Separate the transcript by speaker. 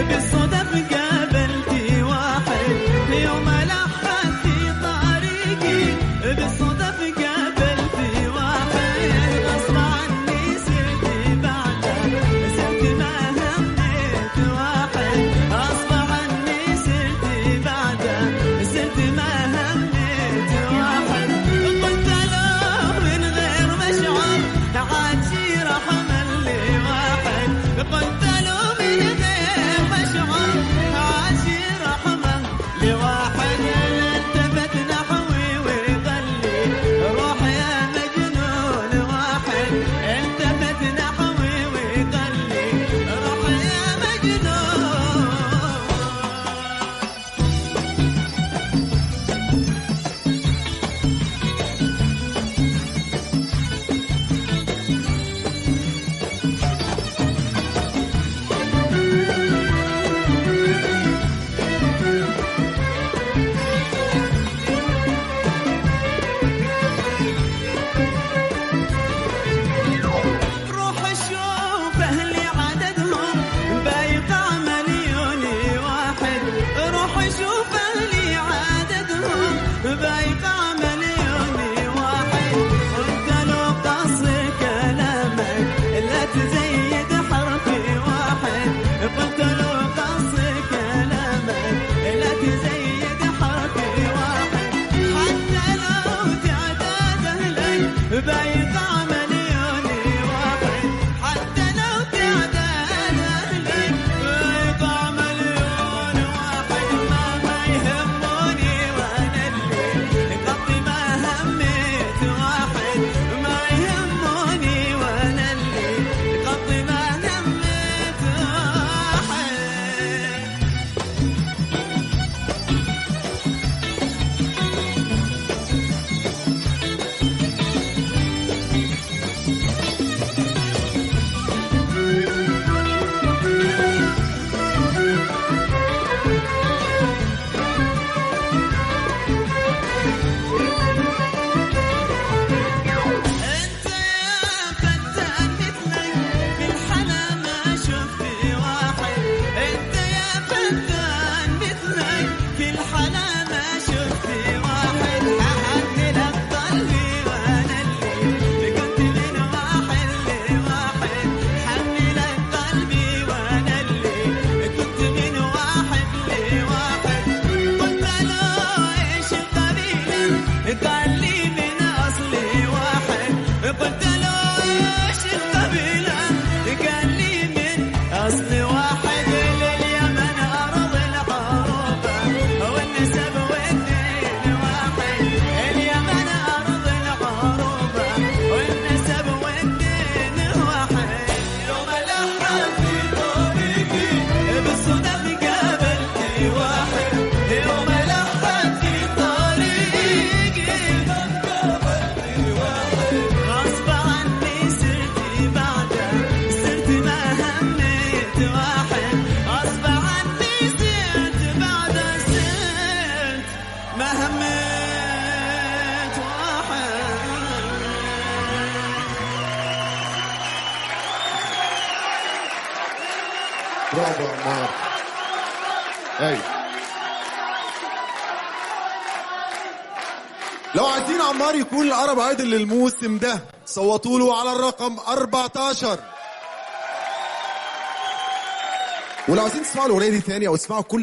Speaker 1: بالصدف قابلتي واحد يوم لحت في طريقي، بالصدف قابلتي واحد غصب عني سرت بعده، سرت ما هميت واحد غصب عني سرت بعده، سرت ما هميت واحد. قلت له من غير مشعر عاجي رحمة لي واحد، قلت له من غير مشعر عاجي رحمة لواحد. التفت نحوي وقال لي روح يا مجنون واحد، التفت نحوي وقال لي روح يا مجنون. روح شوف أهلي عددهم بايقع مليون واحد، روح شوف أهلي عددهم بايقع مليون واحد. قلت له قصر كلامك لا تزيد حرفي واحد، قلت له قصر كلامك لا تزيد حرفي واحد. حتى لو تعداد أهلك بايقع مليون واحد، حتى لو تعداد أهلك بايقع مليون واحد. ما يهموني وأنا اللي قضي ما هميت واحد، ما يهموني وأنا اللي قضي ما هميت واحد. انت يا فتان مثلك في الحلا ما شفت واحد، انت يا فتان مثلك في الحلا ما شفت واحد. ههني لك قلبي وانا اللي كنت من واحد لواحد، ههني لك قلبي وانا اللي كنت من واحد لواحد. قلت له ايش القبيلة قال لي من اصلي واحد، قلت له ايش القبيلة قال لي من اصلي واحد. لليمن ارض العروبة والنسب والدين واحد، اليمن ارض العروبة والنسب والدين واحد. يوم لحت في طريقي بالصدف قابلتي واحد، يوم لحت في طريقي قابلتي واحد غصب عني سرت بعده، سرت ما هميت واحد غصب عني سرت بعده، سرت ما هميت واحد.
Speaker 2: برافو عمار. اي لو عايزين عمار يكون العرب ايدل للموسم ده صوتوا له على الرقم 14. ولو عايزين تسمعوا الاغنيه دي تاني او تسمعوا كل